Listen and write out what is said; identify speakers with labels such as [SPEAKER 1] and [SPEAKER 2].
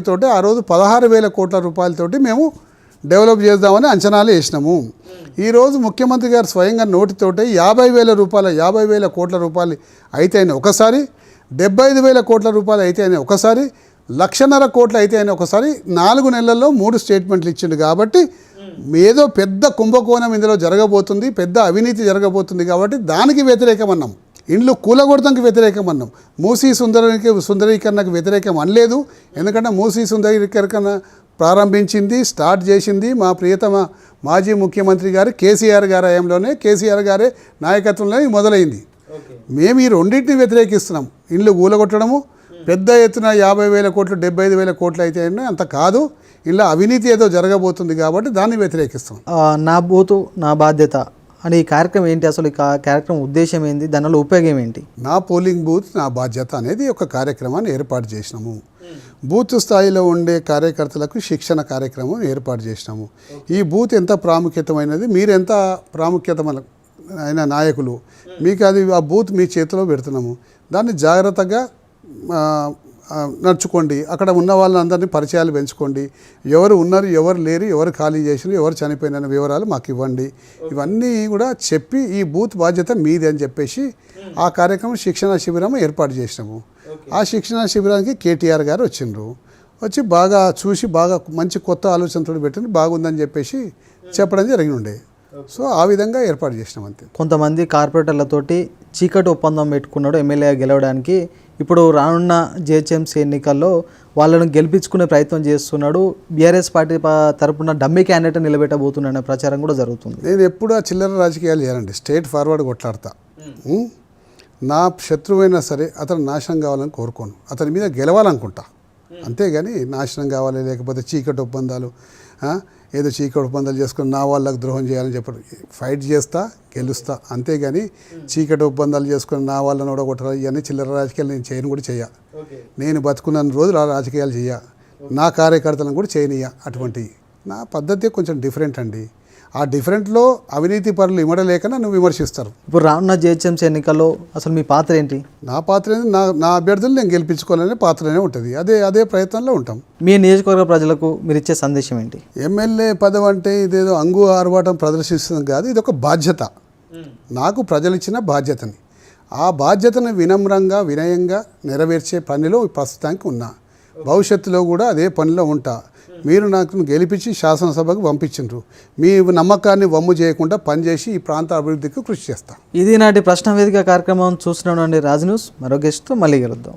[SPEAKER 1] తోటి ఆ రోజు 16,000 కోట్ల రూపాయలతోటి మేము డెవలప్ చేద్దామని అంచనాలు వేసినాము. ఈరోజు ముఖ్యమంత్రి గారు స్వయంగా నోటితోటి 50,000 కోట్ల రూపాయలు అయితే అయినా ఒకసారి, 75,000 కోట్ల రూపాయలు అయితే అయినా ఒకసారి, 1,50,000 కోట్లు అయితే అయినా ఒకసారి 4 నెలల్లో 3 స్టేట్మెంట్లు ఇచ్చిండు. కాబట్టి ఏదో పెద్ద కుంభకోణం ఇందులో జరగబోతుంది, పెద్ద అవినీతి జరగబోతుంది. కాబట్టి దానికి వ్యతిరేకమన్నాం. ఇండ్లు కూలగొడతానికి వ్యతిరేకం అన్నాం. మూసీ సుందరీకరణకు వ్యతిరేకం అనలేదు. ఎందుకంటే మూసీ సుందరీకరణ ప్రారంభించింది, స్టార్ట్ చేసింది మా ప్రియతమ మాజీ ముఖ్యమంత్రి గారు కేసీఆర్ గారి హయాంలోనే, కేసీఆర్ గారే నాయకత్వంలో మొదలైంది. మేము ఈ రెండింటిని వ్యతిరేకిస్తున్నాం. ఇండ్లు కూలగొట్టడము, పెద్ద ఎత్తున 50,000 కోట్లు 75,000 కోట్లు అయితే అంత కాదు. ఇలా అవినీతి ఏదో జరగబోతుంది కాబట్టి దాన్ని వ్యతిరేకిస్తాం.
[SPEAKER 2] నా బూతు నా బాధ్యత అని ఈ కార్యక్రమం ఏంటి? అసలు ఈ కార్యక్రమం ఉద్దేశం ఏంటి? దానివల్ల ఉపయోగం ఏంటి?
[SPEAKER 1] నా పోలింగ్ బూత్ నా బాధ్యత అనేది ఒక కార్యక్రమాన్ని ఏర్పాటు చేసినాము. బూత్ స్థాయిలో ఉండే కార్యకర్తలకు శిక్షణ కార్యక్రమం ఏర్పాటు చేసినాము. ఈ బూత్ ఎంత ప్రాముఖ్యతమైనది, మీరు ఎంత ప్రాముఖ్యత అయిన నాయకులు, మీకు అది ఆ బూత్ మీ చేతిలో పెడుతున్నాము. దాన్ని జాగ్రత్తగా నడుచుకోండి. అక్కడ ఉన్న వాళ్ళందరినీ పరిచయాలు పెంచుకోండి. ఎవరు ఉన్నారు, ఎవరు లేరు, ఎవరు ఖాళీ చేసిన, ఎవరు చనిపోయిన వివరాలు మాకు ఇవ్వండి. ఇవన్నీ కూడా చెప్పి ఈ బూత్ బాధ్యత మీది అని చెప్పేసి ఆ కార్యక్రమం శిక్షణ శిబిరం ఏర్పాటు చేసినాము. ఆ శిక్షణ శిబిరానికి కేటీఆర్ గారు వచ్చిండ్రు. వచ్చి బాగా చూసి బాగా మంచి కొత్త ఆలోచనతో పెట్టింది, బాగుందని చెప్పేసి చెప్పడం జరిగినుండే. సో ఆ విధంగా ఏర్పాటు చేసినాం అంతే.
[SPEAKER 2] కొంతమంది కార్పొరేటర్లతోటి చీకటి ఒప్పందం పెట్టుకున్నాడు ఎమ్మెల్యే గెలవడానికి. ఇప్పుడు రానున్న జిహెచ్ఎంసీ ఎన్నికల్లో వాళ్ళను గెలిపించుకునే ప్రయత్నం చేస్తున్నాడు. బీఆర్ఎస్ పార్టీ తరపున డమ్మీ క్యాండిడేట్ నిలబెట్టబోతున్న ప్రచారం కూడా జరుగుతుంది.
[SPEAKER 1] నేను ఎప్పుడు ఆ చిల్లర రాజకీయాలు చేయాలండి. స్ట్రేట్ ఫార్వర్డ్ కొట్లాడతా. నా శత్రువైనా సరే అతను నాశనం కావాలని కోరుకోను, అతని మీద గెలవాలనుకుంటా. అంతేగాని నాశనం కావాలి, లేకపోతే చీకటి ఒప్పందాలు, ఏదో చీకటి ఒప్పందాలు చేసుకుని నా వాళ్ళకు ద్రోహం చేయాలని చెప్పడం. ఫైట్ చేస్తా, గెలుస్తా. అంతేగాని చీకటి ఒప్పందాలు చేసుకుని నా వాళ్ళని ఓడగొట్టాలి, ఇవన్నీ చిల్లర రాజకీయాలు నేను చేయను కూడా చెయ్య. నేను బతుకున్న రోజులు ఆ రాజకీయాలు చెయ్య. నా కార్యకర్తలను కూడా చేయనియ్య. అటువంటి నా పద్ధతి కొంచెం డిఫరెంట్ అండి. ఆ డిఫరెంట్లో అవినీతి పరులు ఇమడలేక నన్ను విమర్శిస్తారు.
[SPEAKER 2] ఇప్పుడు రానున్న జిహెచ్ఎంసీ ఎన్నికల్లో అసలు మీ పాత్ర ఏంటి?
[SPEAKER 1] నా పాత్ర ఏంటి? నా అభ్యర్థులు నేను గెలిపించుకోవాలనే పాత్రనే ఉంటుంది. అదే ప్రయత్నంలో ఉంటాం.
[SPEAKER 2] మీ నియోజకవర్గ ప్రజలకు మీరు ఇచ్చే సందేశం ఏంటి?
[SPEAKER 1] ఎమ్మెల్యే పదవి అంటే ఇదేదో అంగు ఆర్భాటం ప్రదర్శిస్తుంది కాదు, ఇది ఒక బాధ్యత. నాకు ప్రజలు ఇచ్చిన బాధ్యతని, ఆ బాధ్యతను వినమ్రంగా వినయంగా నెరవేర్చే పనిలో ప్రస్తుతానికి ఉన్నా. భవిష్యత్తులో కూడా అదే పనిలో ఉంటా. మీరు నాకు గెలిపించి శాసనసభకు పంపించిండ్రు. మీ నమ్మకాన్ని వమ్ము చేయకుండా పనిచేసి ఈ ప్రాంత అభివృద్ధికి కృషి చేస్తాను.
[SPEAKER 2] ఇది నాటి ప్రశ్న వేదిక కార్యక్రమం చూస్తున్నాను అండి. రాజ్ న్యూస్ మరో గెస్ట్తో మళ్ళీ కలుద్దాం.